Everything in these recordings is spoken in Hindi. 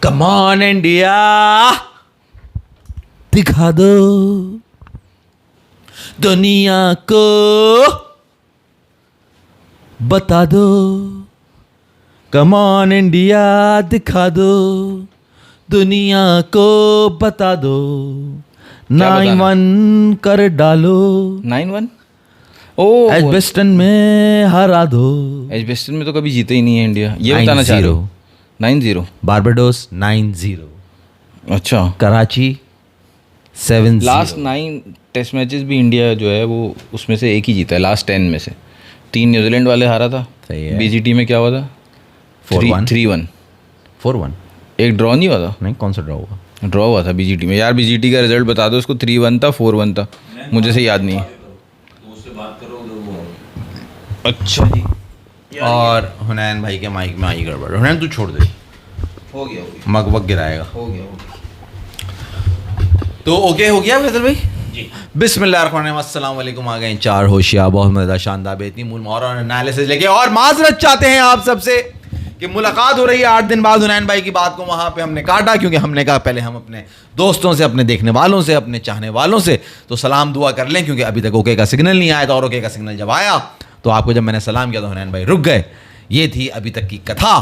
कम ऑन इंडिया, दिखा दो दुनिया को, बता दो। कम ऑन इंडिया, दिखा दो दुनिया को, बता दो। 9-1 कर डालो, 9-1। ओ एजबेस्टन में हरा दो। एजबेस्टन में तो कभी जीते ही नहीं है इंडिया, ये बताना चाह रहे हो। 9-0। बारबाडोस 9-0। अच्छा। कराची 7-0। लास्ट 9 टेस्ट मैचेस भी इंडिया जो है वो उसमें से एक ही जीता है लास्ट 10 में से। 3 न्यूजीलैंड वाले हारा था। सही है। बीजीटी में क्या हुआ था? 3-1। 4-1 एक ड्रॉ नहीं हुआ था? नहीं, कौन सा ड्रॉ हुआ? ड्रॉ हुआ था बीजीटी में। यार बीजीटी का रिजल्ट बता दो उसको। 3-1 था, 4-1 था, मुझे से याद नहीं है। अच्छा जी। और हुनैन भाई के माइक में आई गड़बड़। हुनैन तू छोड़ दे, हो गया मग वग गिराएगा। हो गया। तो ओके हो गया फैसल भाई जी। बिस्मिल्लाहिर्रहमानिर्रहीम, अस्सलाम वालेकुम। आ गए 4 होशियार, बहुत मज़ेदार, शानदार, बेहतरीन मूल और एनालिसिस लेके। और माजरत चाहते हैं आप सबसे कि मुलाकात हो रही है 8 दिन बाद हुनैन भाई की बात को वहाँ पे हमने काटा, क्योंकि हमने कहा पहले हम अपने दोस्तों से, अपने देखने वालों से, अपने चाहने वालों से तो सलाम दुआ कर लें, क्योंकि अभी तक ओके का सिग्नल नहीं आया था। और ओके का सिग्नल जब आया तो आपको जब मैंने सलाम किया तो हुनैन भाई रुक गए। ये थी अभी तक की कथा।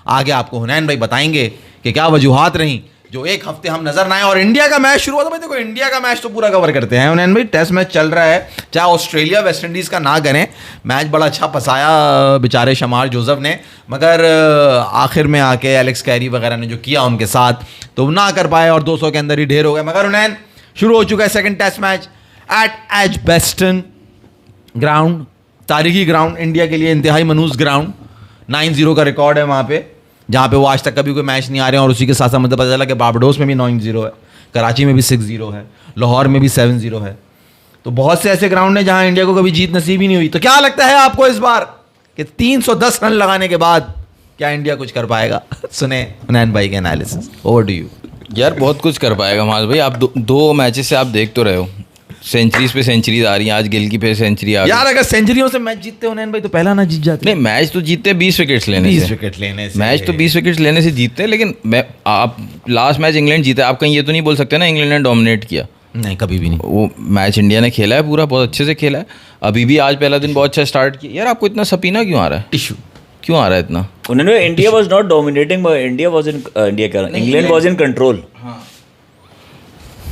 आगे आपको हुनैन भाई बताएंगे कि क्या वजूहात रहीं जो एक हफ्ते हम नजर ना आए। और इंडिया का मैच शुरू हुआ था भाई, देखो इंडिया का मैच तो पूरा कवर करते हैं हुनैन भाई। टेस्ट मैच चल रहा है, चाहे ऑस्ट्रेलिया वेस्ट इंडीज़ का ना करें। मैच बड़ा अच्छा फंसाया बेचारे शमार जोसेफ ने, मगर आखिर में आके एलेक्स कैरी वगैरह ने जो किया उनके साथ तो ना कर पाए और 200 के अंदर ही ढेर हो गए। मगर हुनैन शुरू हो चुका है second test match at Edgbaston ground, तारीखी ग्राउंड इंडिया के लिए, इंतहाई मनूस ग्राउंड। 9-0 का रिकॉर्ड है वहाँ पे, जहाँ पे वो आज तक कभी कोई मैच नहीं आ रहे हैं। और उसी के साथ साथ मतलब पता चला कि बारबाडोस में भी 9-0 है, कराची में भी 6-0 है, लाहौर में भी 7-0 है। तो बहुत से ऐसे ग्राउंड हैं जहाँ इंडिया को कभी जीत नसीब ही नहीं हुई। तो क्या लगता है आपको इस बार कि 310 रन लगाने के बाद क्या इंडिया कुछ कर पाएगा? सुने हुनैन भाई के एनालिसिस, ओवर टू यू। यार बहुत कुछ कर पाएगा माज भाई। आप दो मैचेस से आप देख तो रहे हो, सेंचुरीज पे सेंचुरीज आ रही हैं। आज गिल की फिर सेंचुरी आ गई। यार अगर सेंचुरियों से मैच जीतते हुनैन भाई तो पहला ना जीत जाते। नहीं, मैच तो जीतते 20 विकेट्स लेने 20 से। विकेट लेने से मैच तो 20 विकेट्स लेने से जीतते हैं। लेकिन आप लास्ट मैच इंग्लैंड जीता, आप कहीं ये तो नहीं बोल सकते ना इंग्लैंड ने डोमिनेट किया। नहीं, कभी भी नहीं। वो मैच इंडिया ने खेला है पूरा, बहुत अच्छे से खेला है। अभी भी आज पहला दिन बहुत अच्छा स्टार्ट किया। यार आपको इतना सपीना क्यों आ रहा है? टिश्यू क्यों आ रहा है इतना? उन्होंने India was not dominating, India was in England was in control.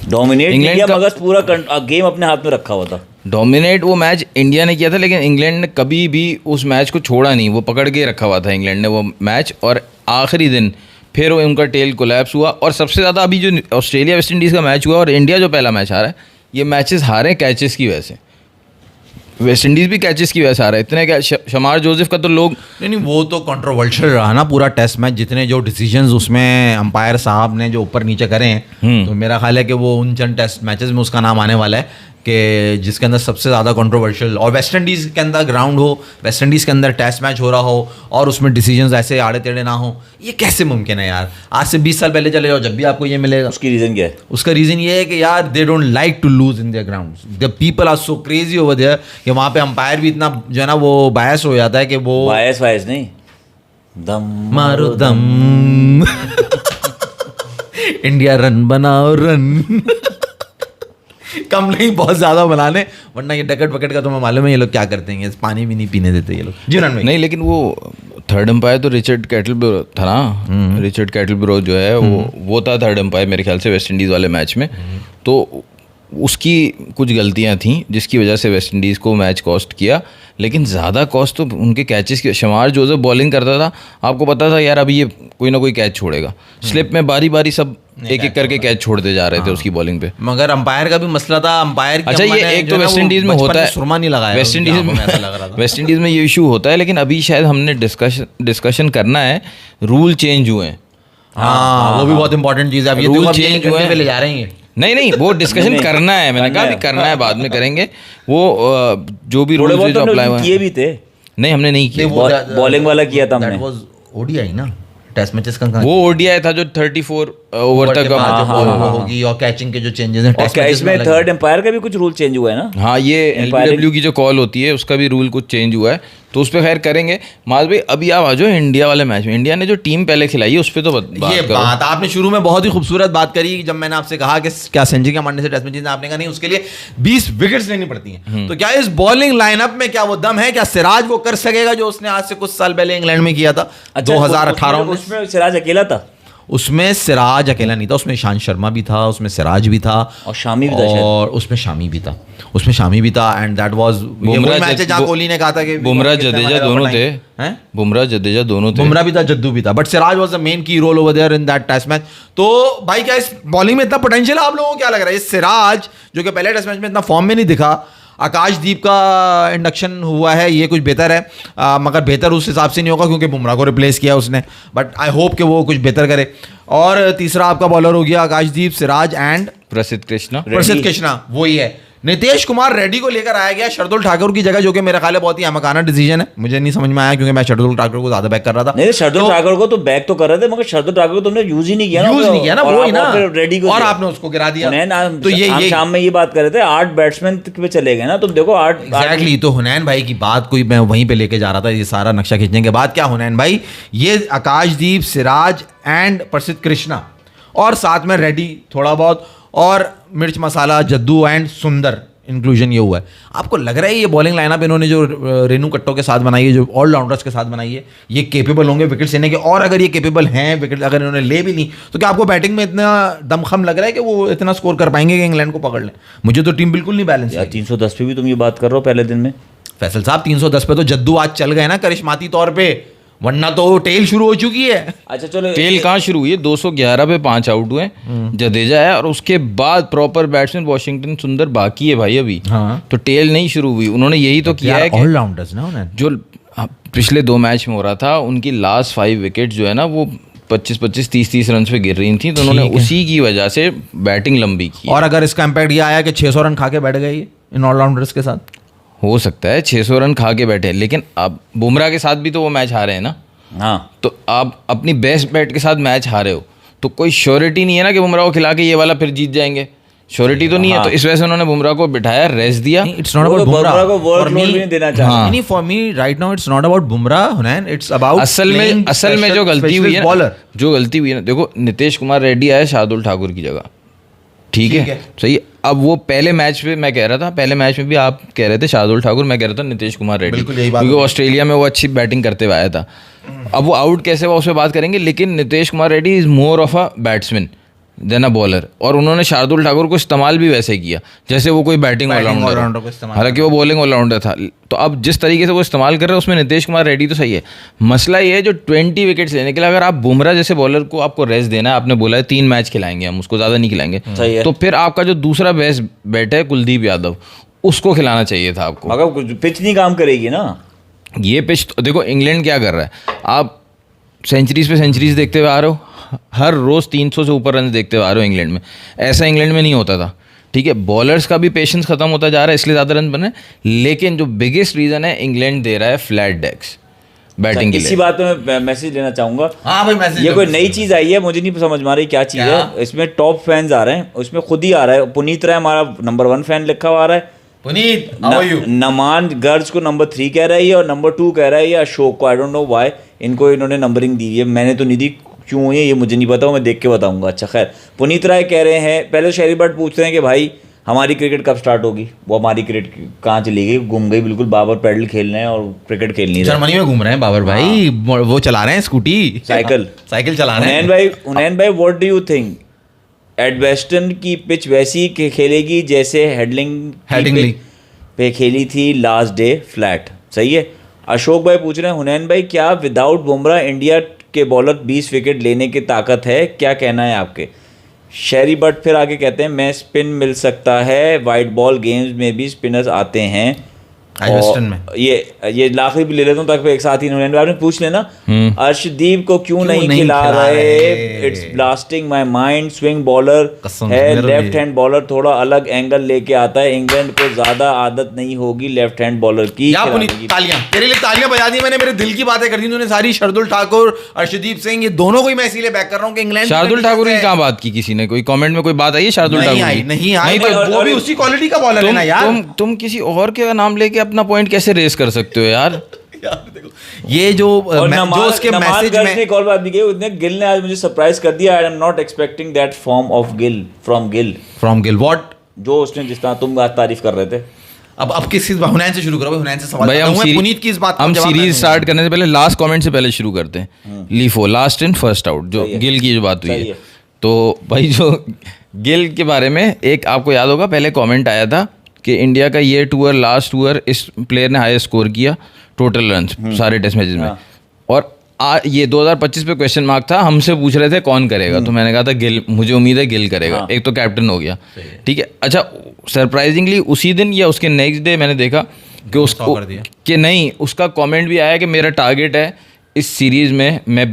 Dominate India मगर पूरा गेम अपने हाथ में रखा हुआ था। डोमिनेट वो मैच इंडिया ने किया था, लेकिन इंग्लैंड ने कभी भी उस मैच को छोड़ा नहीं। वो पकड़ के रखा हुआ था इंग्लैंड ने वो मैच। और आखिरी दिन फिर वो उनका टेल कोलैप्स हुआ। और सबसे ज़्यादा अभी जो ऑस्ट्रेलिया वेस्ट इंडीज़ का मैच हुआ और इंडिया जो पहला मैच हारा है, ये मैचेस हारे कैचेस की वजह से। वेस्ट इंडीज़ भी कैचेस की वजह से आ रहा है। इतने क्या शमार जोसेफ का तो लोग नहीं, वो तो कंट्रोवर्शियल रहा ना पूरा टेस्ट मैच। जितने जो डिसीजंस उसमें अंपायर साहब ने जो ऊपर नीचे करे हैं, तो मेरा ख्याल है कि वो उन चंद टेस्ट मैचेस में उसका नाम आने वाला है कि जिसके अंदर सबसे ज़्यादा कंट्रोवर्शियल। और वेस्ट इंडीज़ के अंदर ग्राउंड हो, वेस्ट इंडीज़ के अंदर टेस्ट मैच हो रहा हो और उसमें डिसीजंस ऐसे आड़े टेढ़े ना हो, ये कैसे मुमकिन है यार? आज से 20 साल पहले चले जाओ, जब भी आपको ये मिलेगा। उसकी रीज़न क्या है? उसका रीज़न ये है कि यार they don't like to lose in their ground. The people are so crazy over there कि वहाँ पे अंपायर भी इतना जो है ना वो बायस हो जाता है कि वो बायस नहीं, दम मारो दम इंडिया रन बनाओ रन कम नहीं, बहुत ज्यादा बनाने, वरना ये डकट वकट का तुम्हें मालूम है ये लोग क्या करते हैं, पानी भी नहीं पीने देते ये लोग। जी नहीं, लेकिन वो थर्ड अंपायर तो रिचर्ड कैटलब्रो था ना। रिचर्ड कैटलब्रो जो है वो था थर्ड अंपायर मेरे ख्याल से वेस्ट इंडीज़ वाले मैच में। तो उसकी कुछ गलतियां थी जिसकी वजह से वेस्ट इंडीज़ को मैच कॉस्ट किया। लेकिन ज़्यादा कॉस्ट तो उनके कैचेस की। शमार जोसेफ बॉलिंग करता था, आपको पता था यार अभी ये कोई ना कोई कैच छोड़ेगा। स्लिप में बारी बारी सब एक एक करके कैच छोड़ते जा रहे थे उसकी बॉलिंग पे। मगर अंपायर का भी मसला था। अंपायर अच्छा, ये एक तो वेस्ट इंडीज़ में होता है, सुरमा नहीं लगाया वेस्ट इंडीज़ में ये इशू होता है। लेकिन अभी शायद हमने डिस्कशन करना है, रूल चेंज हुए हैं। हाँ, वो भी बहुत इंपॉर्टेंट चीज़ है। अब ये रूल चेंज हुए हैं, ले जा रहे हैं। नहीं वो डिस्कशन करना है। मैंने कहा भी करना है, बाद में करेंगे। वो जो भी रूल जो अप्लाई हुए किए भी थे। नहीं, हमने नहीं किया। बॉलिंग वाला किया था हमने। ओडीआई ना, टेस्ट मैचेस का वो ओडीआई था जो 34 ओवर तक के बाद हाँ, जो ball होगी और कैचिंग के जो चेंजेस हैं और टेस्ट क्या मैचेस इसमें थर्ड एम्पायर का भी कुछ रूल चेंज हुआ है ना? हाँ, ये एलबीडब्ल्यू की जो कॉल होती है उसका भी रूल कुछ चेंज हुआ है, तो उस पर खैर करेंगे। माज भाई अभी आप आ जाओ इंडिया वाले मैच में। इंडिया ने जो टीम पहले खिलाई है उस पर तो बात ये करो। बात आपने शुरू में बहुत ही खूबसूरत बात करी, जब मैंने आपसे कहा कि क्या सेंचुरी का मारने से टेस्ट में जीतना, आपने कहा नहीं, उसके लिए 20 विकेट्स लेनी पड़ती हैं। तो क्या इस बॉलिंग लाइनअप में क्या वो दम है? क्या सिराज वो कर सकेगा जो उसने आज से कुछ साल पहले इंग्लैंड में किया था? 2018 में उसमें सिराज अकेला था उसमें सिराज अकेला नहीं था, उसमें ईशांत शर्मा भी था, उसमें सिराज भी था और शामी भी था शायद। और उसमें शामी भी था, एंड दैट वाज मैच है जहां कोहली ने कहा था कि बुमराह जडेजा दोनों थे, हैं बुमराह जडेजा दोनों थे, बुमराह भी था, जद्दू भी था, but Siraj was the main key role over there in that test match. तो भाई क्या इस बॉलिंग में इतना पोटेंशियल है? आप लोगों को क्या लग रहा है? इस सिराज जो कि पहले टेस्ट मैच में इतना फॉर्म में नहीं दिखा, आकाशदीप का इंडक्शन हुआ है, ये कुछ बेहतर है, मगर बेहतर उस हिसाब से नहीं होगा क्योंकि बुमराह को रिप्लेस किया उसने, बट आई होप कि वो कुछ बेहतर करे। और तीसरा आपका बॉलर हो गया आकाशदीप, सिराज एंड प्रसिद्ध कृष्णा, वही है। नितेश कुमार रेड्डी को लेकर आया गया शार्दुल ठाकुर की जगह, जो कि मेरा ख्याल है बहुत ही अहमकाना डिसीजन है, मुझे नहीं समझ में आया क्योंकि मैं शार्दुल ठाकुर को ज्यादा बैक कर रहा था। नहीं, शार्दुल ठाकुर को तो बैक तो कर रहे थे, मगर शार्दुल ठाकुर को तुमने यूज ही नहीं किया ना, वो ही ना, रेड्डी को और आपने उसको गिरा दिया। तो ये शाम में ये बात कर रहे थे 8 बैट्समैन पे चले गए ना, तुम देखो 8 एग्जैक्टली। तो हुनैन भाई की बात कोई मैं वहीं पे लेके जा रहा था, ये सारा नक्शा खींचने के बाद क्या हुनैन भाई, ये आकाशदीप, सिराज एंड प्रसिद्ध कृष्णा और साथ में रेड्डी थोड़ा बहुत और मिर्च मसाला, जद्दू एंड सुंदर इंक्लूजन ये हुआ है। आपको लग रहा है ये बॉलिंग लाइनअप इन्होंने जो रेनू कट्टो के साथ बनाई है, जो ऑलराउंडर्स के साथ बनाई है, ये केपेबल होंगे विकेट लेने के? और अगर ये केपेबल हैं विकेट, अगर इन्होंने ले भी ली, तो क्या आपको बैटिंग में इतना दमखम लग रहा है कि वो इतना स्कोर कर पाएंगे कि इंग्लैंड को पकड़ लें? मुझे तो टीम बिल्कुल नहीं बैलेंस है। 310 पे भी तुम ये बात कर रहे हो पहले दिन में। फैसल साहब 310 पे तो जद्दू आज चल गए ना करिश्माती तौर पे, वरना तो टेल शुरू हो चुकी है। अच्छा चलो, टेल कहाँ शुरू हुई है? 211 पे 5 आउट हुए, जडेजा है और उसके बाद प्रॉपर बैट्समैन वॉशिंगटन सुंदर बाकी है भाई अभी। हाँ। तो टेल नहीं शुरू हुई, उन्होंने यही तो किया है कि ऑलराउंडर्स ना उन्होंने जो पिछले 2 मैच में हो रहा था, उनकी लास्ट 5 विकेट जो है ना वो 25-25 30-30 रन पे गिर रही थी, तो उन्होंने उसी की वजह से बैटिंग लंबी की। और अगर इसका इम्पैक्ट ये आया कि 600 रन खा के बैठ गए इन ऑलराउंडर्स के साथ, हो सकता है 600 रन खा के बैठे, लेकिन अब बुमराह के साथ भी तो वो मैच हारे हैं ना। हाँ, तो आप अपनी बेस्ट बैट के साथ मैच हारे हो, तो कोई श्योरिटी नहीं है ना कि बुमराह को खिला के ये वाला फिर जीत जाएंगे, श्योरिटी तो नहीं है। तो इस वजह से उन्होंने बुमराह को बिठाया, रेस्ट दिया। इट्स नॉट अबाउट बुमराह को वर्कलोड भी नहीं देना चाहिए। नहीं, for me right now it's not about Bumrah हुनैन, इट्स अबाउट असल में जो गलती हुई है ना, देखो नितेश कुमार रेड्डी आया शार्दुल ठाकुर की जगह, ठीक है सही। अब वो पहले मैच पे मैं कह रहा था, पहले मैच में भी आप कह रहे थे शार्दुल ठाकुर, मैं कह रहा था नितेश कुमार रेड्डी, क्योंकि ऑस्ट्रेलिया में वो अच्छी बैटिंग करते हुए आया था। अब वो आउट कैसे हुआ उस पर बात करेंगे, लेकिन Nitesh Kumar Reddy is more of a batsman than a bowler, और उन्होंने शार्दुल ठाकुर को इस्तेमाल भी वैसे किया जैसे वो कोई बैटिंग ऑलराउंडर, हालांकि वो बॉलिंग ऑलराउंडर था। तो अब जिस तरीके से वो इस्तेमाल कर रहे हैं उसमें नितेश कुमार रेड्डी तो सही है। मसला ये है जो 20 विकेट्स लेने के लिए अगर आप बुमराह जैसे बॉलर को आपको रेस्ट देना है, आपने बोला है 3 मैच खिलाएंगे हम, उसको ज़्यादा नहीं खिलाएंगे, तो फिर आपका जो दूसरा बेस्ट बैट है कुलदीप यादव, उसको खिलाना चाहिए था आपको। मगर पिच नहीं काम करेगी ना ये पिच। तो देखो इंग्लैंड क्या कर रहा है, आप सेंचुरीज पे सेंचुरीज देखते हुए आ रहे हो, हर रोज़ 300 से ऊपर रन देखते हुए आ रहे हो इंग्लैंड में। ऐसा इंग्लैंड में नहीं होता था, ठीक है। बॉलर्स का भी पेशेंस खत्म होता जा रहा है, इसलिए ज़्यादा रन बने, लेकिन जो बिगेस्ट रीज़न है इंग्लैंड दे रहा है फ्लैट डेक्स बैटिंग के लिए। इसी बात पे मैं मैसेज देना चाहूँगा। हाँ भाई, मैसेज ये कोई नई चीज़ आई है, मुझे नहीं समझ में आ रही क्या चीज़ है। इसमें टॉप फैंस आ रहे हैं, उसमें खुद ही आ रहा है पुनीत राय हमारा नंबर 1 फैन लिखा हुआ आ रहा है, पुनीत हाउ आर यू। नमान गर्ज को नंबर 3 कह रहा है और नंबर 2 कह रहा है अशोक को। आई डोंट नो व्हाई इनको इन्होंने नंबरिंग दी है, मैंने तो नहीं दी, क्यों हुई है ये मुझे नहीं पता, मैं देख के बताऊंगा। अच्छा खैर, पुनीत राय कह रहे हैं, पहले शहरी बट पूछ रहे हैं कि भाई हमारी क्रिकेट कब स्टार्ट होगी। वो हमारी क्रिकेट कहाँ चली गई, गुम गई बिल्कुल। बाबर पैडल खेल रहे हैं और क्रिकेट खेल नहीं रहे। जर्मनी में घूम रहे हैं बाबर भाई, वो चला रहे हैं स्कूटी, साइकिल चला रहे हैं। हुनैन भाई व्हाट डू यू थिंक, एडवेस्टन की पिच वैसी खेलेगी जैसे हेडिंग पे खेली थी लास्ट डे फ्लैट, सही है। अशोक भाई पूछ रहे हैं हुनैन भाई क्या विदाउट बुमराह इंडिया के बॉलर 20 विकेट लेने की ताकत है, क्या कहना है आपके। शहरी बट फिर आगे कहते हैं मैं स्पिन मिल सकता है, वाइट बॉल गेम्स में भी स्पिनर्स आते हैं। वेस्टर्न में ये आखिरी भी ले लेता हूँ ताकि एक साथ ही न्यूजीलैंड आपने पूछ लेना, अर्शदीप को क्यों नहीं खिला रहे? It's blasting my mind, swing bowler है, लेफ्ट हैंड बॉलर थोड़ा अलग एंगल लेके आता है, इंग्लैंड को ज्यादा आदत नहीं होगी लेफ्ट हैंड बॉलर की। तालियां तेरे लिए, तालियां बजा दी मैंने, मेरे दिल की बातें कर दी तूने सारी। शार्दुल ठाकुर, अर्शदीप सिंह, ये दोनों को ही मैं इसीलिए बैक कर रहा हूँ कि इंग्लैंड। शार्दुल ठाकुर की कहाँ बात की किसी ने? कोई कमेंट में कोई बात आई है शार्दुल ठाकुर की? नहीं आई, वो भी उसी क्वालिटी का बॉलर है ना यार। तुम किसी और के नाम लेके अपना पॉइंट कैसे रेस कर सकते हो यार? ये जो उसके मैसेज में एक और बात भी कही उसने, गिल ने आज मुझे सरप्राइज कर दिया। I am not expecting that form of gill from Gill what, जो उसने जिस तरह तुम आज तारीफ कर रहे थे। अब किस चीज हुनैन से शुरू करो, हुनैन से सवाल भाई, हम पुनीत की इस बात हम सीरीज स्टार्ट करने से पहले लास्ट कमेंट से पहले शुरू करते हैं। LIFO last in first out, जो गिल की जो बात हुई है, तो भाई जो गिल के बारे में एक आपको याद होगा पहले कमेंट आया था कि इंडिया का ये टूर लास्ट टूर इस प्लेयर ने हाईएस्ट स्कोर किया टोटल रन्स सारे टेस्ट मैचेस में, और ये 2025 पे क्वेश्चन मार्क था, हमसे पूछ रहे थे कौन करेगा, तो मैंने कहा था गिल, मुझे उम्मीद है गिल करेगा। एक तो कैप्टन हो गया, ठीक है। अच्छा, सरप्राइजिंगली उसी दिन या उसके नेक्स्ट डे मैंने देखा कि उसको कि नहीं, उसका कमेंट भी आया कि मेरा टारगेट है इस सीरीज में मैं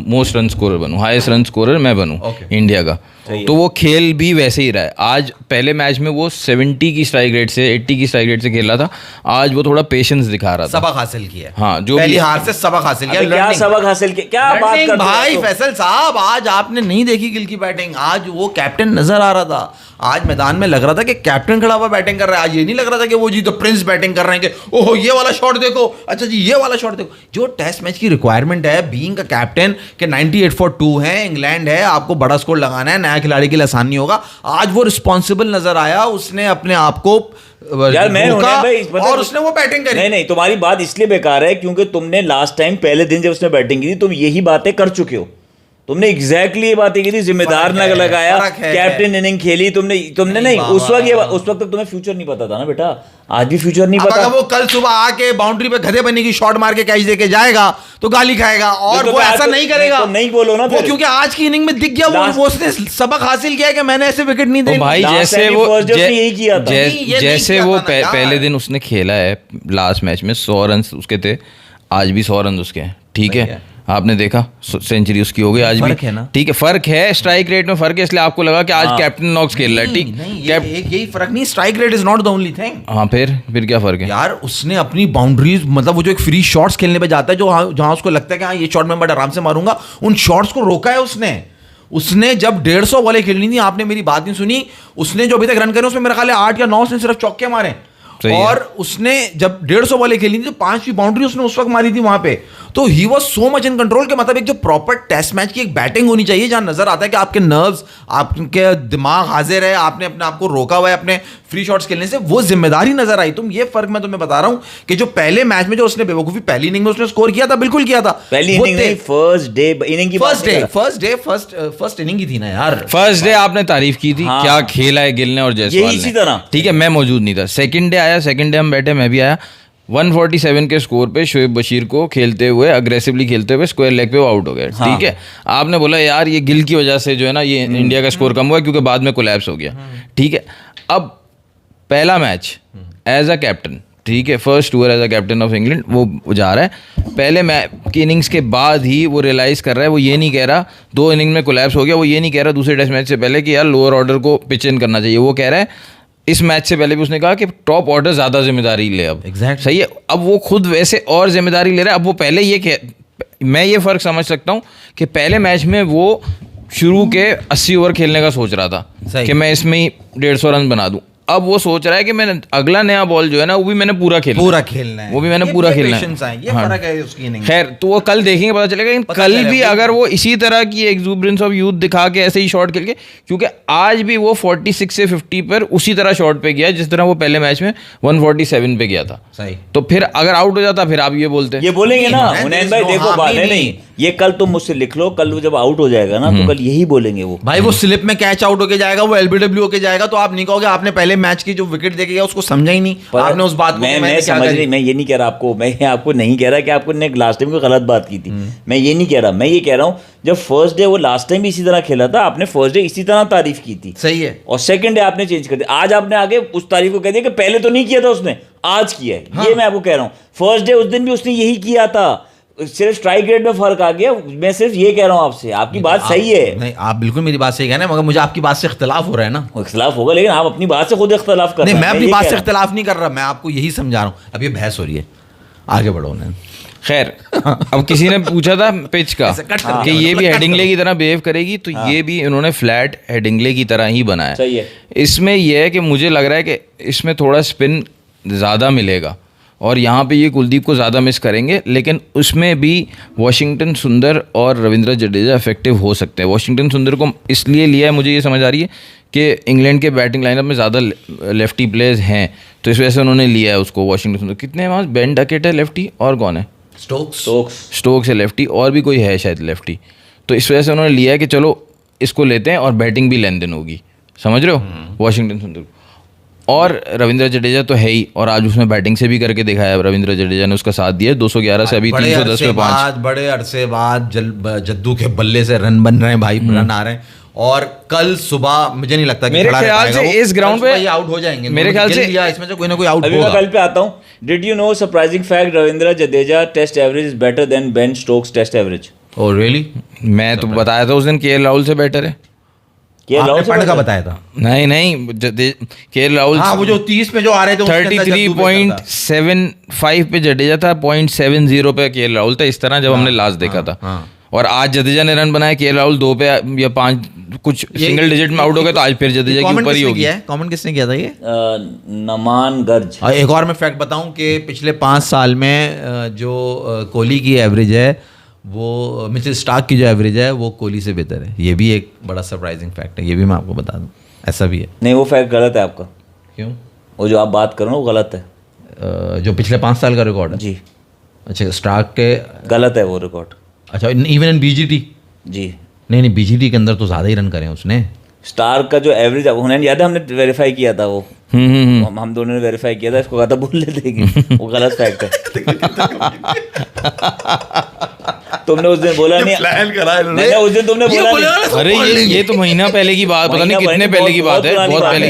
मोस्ट रन स्कोरर बनूं, हाईएस्ट रन स्कोरर मैं बनूं इंडिया का। तो वो खेल भी वैसे ही रहा है। आज पहले मैच में वो 70 की स्ट्राइक रेट से 80 की स्ट्राइक रेट से खेल रहा था, आज वो थोड़ा पेशेंस दिखा रहा था। सबक हासिल किया। हाँ, जो पहली हार से सबक हासिल किया। क्या सबक हासिल किया? क्या बात करते भाई फैसल साहब, आज आपने नहीं देखी गिल की बैटिंग, आज वो कैप्टन नजर आ रहा था। आज मैदान में लग रहा था कि कैप्टन खड़ा हुआ बैटिंग कर रहा है। आज ये नहीं लग रहा था कि वो जी तो प्रिंस बैटिंग कर रहे हैं कि ओहो ये वाला शॉट देखो, अच्छा जी ये वाला शॉट देखो। जो टेस्ट मैच की रिक्वायरमेंट है बीइंग का कैप्टन के 98 फॉर 2 है, इंग्लैंड है, आपको बड़ा स्कोर लगाना है, नया खिलाड़ी के लिए आसान नहीं होगा। आज वो रिस्पॉन्सिबल नजर आया, उसने अपने आप को यार मैं और उसने वो बैटिंग करी। नहीं, तुम्हारी बात इसलिए बेकार है क्योंकि तुमने लास्ट टाइम पहले दिन जब उसने बैटिंग की थी तुम यही बातें कर चुके हो। तुमने एग्जैक्टली ये बातें की थी, जिम्मेदार न लगाया, कैप्टन इनिंग खेली तुमने नहीं, उस वक्त तक तुम्हें फ्यूचर नहीं पता था ना बेटा, आज भी फ्यूचर नहीं पता। वो कल सुबह आके बाउंड्री पे गधे बनने की शॉट मार के कैच देके जाएगा तो गाली खाएगा, और वो ऐसा नहीं करेगा। तो नहीं बोलो ना फिर, क्योंकि आज की इनिंग में दिख गया वो उसने सबक हासिल किया कि मैंने ऐसे विकेट नहीं देने। भाई जैसे वो यही किया था, जैसे वो पहले दिन उसने खेला है लास्ट मैच में 100 रन उसके थे, आज भी 100 रन उसके हैं, ठीक है। आपने देखा सेंचुरी उसकी हो गई, आज भी ठीक है। फर्क है, स्ट्राइक रेट में फर्क है, इसलिए आपको लगा कि आज कैप्टन नॉक्स खेल रहा है, ठीक। यही फर्क नहीं, strike rate is not the only thing. हाँ, फिर क्या फर्क है यार? उसने अपनी बाउंड्रीज, मतलब वो जो एक फ्री शॉट्स खेलने पे जाता है, जो जहां उसको लगता है कि हाँ ये शॉट मैं बड़ा आराम से मारूंगा, उन शॉट्स को रोका है उसने जब 150 बॉलें खेलनी थी, आपने मेरी बात नहीं सुनी, उसने जो अभी तक रन करे उसमें मेरा ख्याल है 8 या 9 उसने सिर्फ चौके मारे, और उसने जब 150 बॉलें खेली थी तो 5वीं बाउंड्री उसने उस वक्त मारी थी वहां पे। तो he was so much in control के, मतलब एक जो प्रॉपर टेस्ट मैच की एक बैटिंग होनी चाहिए जहां नजर आता है कि आपके नर्व्स, आपके दिमाग हाजिर है, आपने अपने आप को रोका हुआ है अपने फ्री शॉट्स खेलने से, वो जिम्मेदारी नजर आई। तुम ये फर्क मैं तुम्हें बता रहा हूं कि जो पहले मैच में जो उसने बेवकूफी पहली इनिंग में उसने स्कोर किया था, बिल्कुल किया था पहली इनिंग नहीं, फर्स्ट इनिंग की थी ना यार। फर्स्ट डे आपने तारीफ की थी, क्या खेला है गिल ने और जायसवाल ने, ठीक है। मैं मौजूद नहीं था, सेकंड डे आया, सेकंड डे हम बैठे, मैं भी आया, 147 के स्कोर पे शोएब बशीर को खेलते हुए, अग्रेसिवली खेलते हुए स्क्वायर लेग पे वो आउट हो गया, ठीक है। आपने बोला यार ये गिल की वजह से जो है ना ये इंडिया का स्कोर कम हुआ क्योंकि बाद में कोलैप्स हो गया, ठीक है। अब पहला मैच एज अ कैप्टन, ठीक है, first tour as a captain of England वो जा रहा है। पहले मैच की इनिंग्स के बाद ही वो रियलाइज़ कर रहा है, वो ये नहीं कह रहा 2 इनिंग में कोलैप्स हो गया, वो ये नहीं कह रहा दूसरे टेस्ट मैच से पहले कि यार लोअर ऑर्डर को पिच इन करना चाहिए, वो कह रहा है इस मैच से पहले भी उसने कहा कि टॉप ऑर्डर ज़्यादा जिम्मेदारी ले अब, सही है। अब वो खुद वैसे और जिम्मेदारी ले रहा है। अब वो पहले मैं ये फ़र्क समझ सकता हूँ कि पहले मैच में वो शुरू के 80 ओवर खेलने का सोच रहा था कि मैं इसमें ही 150 रन बना दूँ। अब वो सोच रहा है कि मैंने अगला नया बॉल जो है ना वो भी मैंने पूरा खेलना है, वो भी मैंने पूरा खेलना है। ये फर्क है उसकी इनिंग। खैर, तो वो कल देखेंगे, पता चलेगा। लेकिन कल भी अगर वो इसी तरह की एक्सुबरेंस ऑफ यूथ दिखा के ऐसे ही शॉट खेल के, क्योंकि आज भी वो 46 से 50 पर उसी तरह शॉट पे गया जिस तरह वो पहले मैच में 147 पे गया था, सही। तो फिर अगर आउट हो जाता फिर आप ये बोलेंगे ना हुनैन भाई, देखो बात नहीं, ये कल तुम मुझसे लिख लो, कल जब आउट हो जाएगा ना तो कल यही बोलेंगे वो भाई, वो स्लिप में कैच आउट होके जाएगा, वो एलबीडब्ल्यू होके जाएगा, तो आप नहीं कहोगे आपने पहले मैच की जो विकेट देके गया उसको समझा ही नहीं, आपने उस बात को। मैं समझ नहीं, मैं ये नहीं कह रहा आपको, मैं आपको नहीं कह रहा कि आपको ने लास्ट टाइम कोई गलत बात की थी, मैं ये नहीं कह रहा। मैं ये कह रहा हूँ जब फर्स्ट डे वो लास्ट टाइम भी इसी तरह खेला था, आपने फर्स्ट डे इसी तरह तारीफ की थी, सही है, और सेकंड डे आपने चेंज कर दिया। आज आपने आगे उस तारीफ को कह दिया कि पहले तो नहीं किया था उसने, आज किया है, ये मैं आपको कह रहा हूँ। फर्स्ट डे उस दिन भी उसने यही किया था, सिर्फ स्ट्राइक रेट में फर्क आ गया। मैं सिर्फ ये कह रहा हूँ आपसे, आपकी बात सही है। नहीं, आप बिल्कुल मेरी बात सही कह रहे हैं, मगर मुझे आपकी बात से इख्तिलाफ हो रहा है ना। इख्तिलाफ होगा, लेकिन आप अपनी बात से खुद इख्तिलाफ कर रहे हैं। नहीं, मैं अपनी बात से इख्तिलाफ नहीं कर रहा, मैं आपको यही समझा रहा हूँ। अब ये बहस हो रही है, आगे बढ़ो ना। खैर, अब किसी ने पूछा था पिच का कि ये भी हेडिंगले की तरह बिहेव करेगी, तो ये भी इन्होंने फ्लैट हेडिंगले की तरह ही बनाया। सही है। इसमें यह है कि मुझे लग रहा है कि इसमें थोड़ा स्पिन ज़्यादा मिलेगा और यहाँ पे ये कुलदीप को ज़्यादा मिस करेंगे, लेकिन उसमें भी वॉशिंगटन सुंदर और रविंद्र जडेजा इफेक्टिव हो सकते हैं। वॉशिंगटन सुंदर को इसलिए लिया है, मुझे ये समझ आ रही है कि इंग्लैंड के बैटिंग लाइनअप में ज़्यादा लेफ्टी प्लेयर्स हैं, तो इस वजह से उन्होंने लिया है उसको। वॉशिंगटन सुंदर कितने हैं वहाँ? बेन डकेट है लेफ्टी, और कौन है? स्टोक्स है लेफ्टी, और भी कोई है शायद लेफ्टी। तो इस वजह से उन्होंने लिया है कि चलो इसको लेते हैं और बैटिंग भी लेन देन होगी, समझ रहे हो, वॉशिंगटन सुंदर। और रविंद्र जडेजा तो है ही, और आज उसने बैटिंग से भी करके दिखाया। रविंद्र जडेजा ने उसका साथ दिया 211 से अभी 310 पे 5। बड़े अरसे बाद जद्दू के बल्ले से रन बन रहे हैं भाई, रन आ रहे हैं। और कल सुबह मुझे नहीं लगता कि मेरे ख्याल से इस ग्राउंड पे ये आउट हो जाएंगे। मेरे ख्याल से इसमें से कोई ना कोई आउट होगा। अभी मैं कल पे आता हूँ। Did you know surprising fact, Ravindra Jadeja test average is better than Ben Stokes test average. Oh really? मैं तो बताया था उस दिन केएल राहुल से बेटर है। आपने पढ़ का बताया था? नहीं, केएल राहुल, हाँ, वो जो 30 में जो आ रहे थे 33.75 पे जडेजा था, 0.70 पे केएल राहुल था। इस तरह जब हमने लास्ट देखा था। और आज जदेजा ने रन बनाया, केएल राहुल 2 पे या 5 कुछ सिंगल डिजिट में आउट हो गए, तो आज फिर जडेजा के ऊपर ही होगी। कमेंट किसने किया था ये? नमान गर्ज। एक और मैं फैक्ट बताऊं कि पिछले 5 साल में जो कोहली की एवरेज है, वो मिचेल स्टार्क की जो एवरेज है वो कोहली से बेहतर है। ये भी एक बड़ा सरप्राइजिंग फैक्ट है, ये भी मैं आपको बता दूं। ऐसा भी है। नहीं, वो फैक्ट गलत है आपका। क्यों? वो जो आप बात कर रहे हो वो गलत है। जो पिछले 5 साल का रिकॉर्ड है जी। अच्छा, स्टार्क के गलत है वो रिकॉर्ड। अच्छा, इवन इन बीजीटी? जी नहीं, बीजीटी के अंदर तो ज़्यादा ही रन करे उसने। स्टार्क का जो एवरेज है, उन्हें याद है, हमने वेरीफाई किया था वो। हम दोनों ने वेरीफाई किया था, इसको कहा था बोल लेते कि वो गलत फैक्ट है। तुमने उस दिन बोला नहीं, नहीं उस दिन तुमने बोला नहीं। अरे ये तो महीना पहले की बात, पता नहीं कितने पहले की बात है, बहुत पहले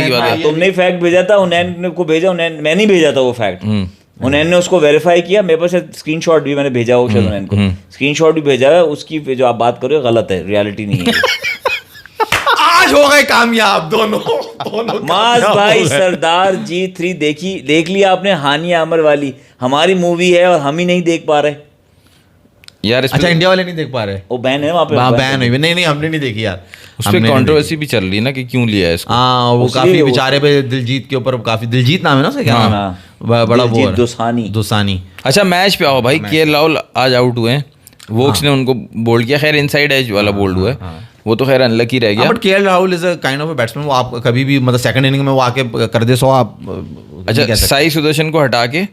की बात है। तुमने फैक्ट भेजा था, उन्हें को भेजा, मैं नहीं भेजा था वो फैक्ट। उन्होंने उसको वेरीफाई किया, मेरे पास स्क्रीनशॉट भी मैंने भेजा वो, शायद उन्होंने को स्क्रीनशॉट भी भेजा है उसकी। जो आप बात कर रहे हो गलत है, रियलिटी नहीं है। आज हो गए कामयाब दोनों मास भाई। सरदार G3 देख लिया आपने? हानिया अमर वाली हमारी मूवी है और हम ही नहीं देख पा रहे यार। अच्छा, इंडिया वाले नहीं देख पा रहे? वो बैन है वहाँ पे, बैन हुई। नहीं, हमने नहीं देखी यार। उस पे कंट्रोवर्सी भी चल रही है ना कि क्यों लिया है इसको। हाँ, वो काफी बेचारे पे दिलजीत के ऊपर काफी, दिलजीत नाम है ना उसका, क्या नाम है? बड़ा वो दोसानी। अच्छा, मैच पे आओ भाई। केएल राहुल आज आउट हुए हैं, वोक्स ने उनको बोल्ड किया। खैर इनसाइड एज वाला बोल्ड हुआ है, वो तो खैर अनलकी रह गया। But KL Rahul is a kind of a batsman. वो आप कभी भी मतलब सेकंड इनिंग में वो आके कर दे 100 आप। अच्छा, साई सुदर्शन को हटा के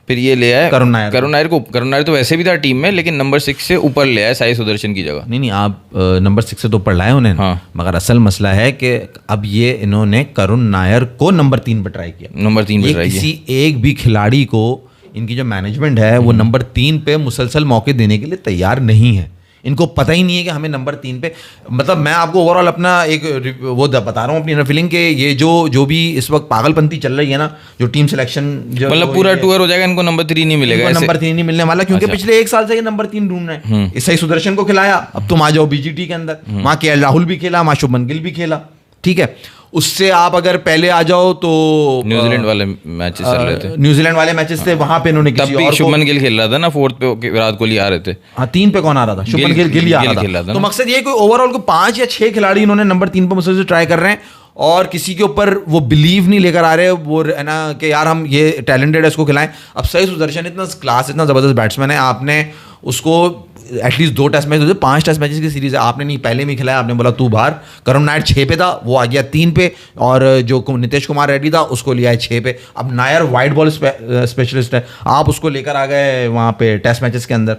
फिर ये ले आया करुण नायर तो वैसे भी था टीम में, लेकिन नंबर 6 से ऊपर ले आया साई सुदर्शन की जगह। नहीं, आप नंबर 6 से तो ऊपर लाए उन्हें। हाँ। मगर असल मसला है कि अब ये इन्होंने करुण नायर को नंबर 3 पर ट्राई किया। नंबर 3 पे ट्राई किया। किसी एक भी खिलाड़ी को इनकी जो मैनेजमेंट है वो नंबर 3 पे मुसलसल मौके देने के लिए तैयार नहीं है। इनको पता ही नहीं है कि हमें नंबर 3 पे, मतलब मैं आपको ओवरऑल अपना एक वो बता रहा हूँ अपनी फीलिंग के ये जो भी इस वक्त पागलपंती चल रही है ना, जो टीम सिलेक्शन, मतलब पूरा टूर हो जाएगा, इनको नंबर 3 नहीं मिलेगा। नंबर 3 नहीं मिलने वाला, क्योंकि पिछले 1 साल से ये नंबर 3 ढूंढ रहे हैं। इस सही सुदर्शन को खिलाया, अब तुम आ जाओ बीजीटी के अंदर। वहाँ केएल राहुल भी खेला, वहाँ शुभमन गिल भी खेला, ठीक है। उससे आप अगर पहले आ जाओ तो न्यूजीलैंड वाले मैचेस चल रहे थे, न्यूजीलैंड वाले मैचेस थे, वहां पे इन्होंने तब भी शुभमन गिल खेल रहा था ना, 4th पे विराट कोहली आ रहे थे। हाँ, 3 पे कौन आ रहा था? शुभमन गिल ही आ रहा था। तो मकसद ये कोई ओवरऑल को 5 या 6 खिलाड़ी इन्होंने नंबर 3 पे मुझसे ट्राई कर रहे हैं, और किसी के ऊपर वो बिलीव नहीं लेकर आ रहे, वो है ना कि यार हम ये टैलेंटेड है, इसको खिलाएं। अब सही सुदर्शन इतना क्लास, इतना जबरदस्त बैट्समैन है, आपने उसको at least 2 test match, 5 test matches की सीरीज है, आपने नहीं पहले में खिलाया, आपने बोला तू बाहर। करुण नायर 6 पे था, वो आ गया 3 पे, और जो नीतीश कुमार रेड्डी था उसको लिया है 6 पे। अब नायर वाइड बॉल स्पेशलिस्ट है, आप उसको लेकर आ गए वहाँ पे टेस्ट मैचेस के अंदर।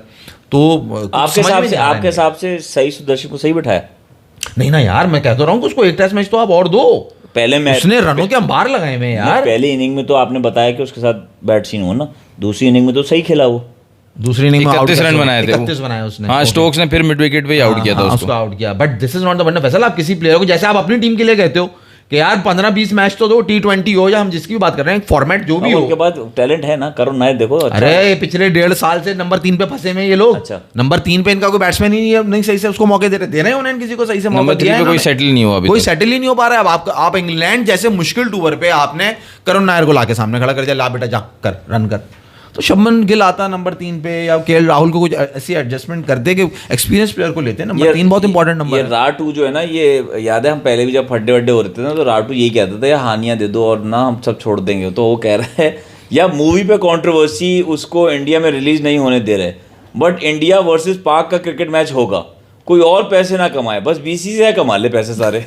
तो आपके हिसाब से सही सुदर्शन को सही बैठाया? नहीं ना यार, मैं कहता रहा हूँ कि उसको 1 टेस्ट मैच तो आप और दो। पहले मैच उसने रनों के अंबार लगाए में यार। पहली इनिंग में तो आपने बताया कि उसके साथ बैट सीन हुआ ना, दूसरी इनिंग में तो सही खेला वो। दूसरी इनिंग में 31 रन बनाए थे, 31 बनाए उसने। हाँ, स्टोक्स ने फिर मिड विकेट पे ही आउट किया था उसको आउट किया। But this is not the wonder Faisal. आप किसी प्लेयर को, जैसे आप अपनी टीम के लिए कहते हो कि यार 15-20 मैच तो दो, T20 हो या हम जिसकी भी बात कर रहे हैं, फॉर्मेट जो भी हो। उनके बाद टैलेंट है ना, करुण नायर देखो अच्छा अरे पिछले 1.5 साल से नंबर 3 पे फंसे हुए हैं ये लोग। अच्छा। नंबर 3 पे इनका कोई बैट्समैन ही नहीं सही से उसको मौके दे रहे हैं उन्हें, किसी को सही से मौका नंबर 3 दिया है पे कोई इन्होंने? सेटल नहीं हुआ अभी कोई तक। सेटल ही नहीं हो पा रहा है। अब आप इंग्लैंड जैसे मुश्किल टूर पे आपने करुण नायर को लाके सामने खड़ा कर दिया, ला बेटा जा कर रन कर। तो शुभमन गिल आता नंबर 3 पे, या केएल राहुल को कुछ ऐसी एडजस्टमेंट करते कि एक्सपीरियंस प्लेयर को लेते हैं। नंबर 3 बहुत इंपॉर्टेंट नंबर ये है। राटू जो है ना, ये याद है हम पहले भी जब फड्डे वड्डे हो रहे थे ना, तो राटू यही कहता था यार हानियां दे दो और ना हम सब छोड़ देंगे। तो वो कह रहा है या मूवी पे कंट्रोवर्सी उसको इंडिया में रिलीज नहीं होने दे रहे, बट इंडिया वर्सेस पाक का क्रिकेट मैच होगा, कोई और पैसे ना कमाए, बस बीसीसीआई कमा ले पैसे सारे।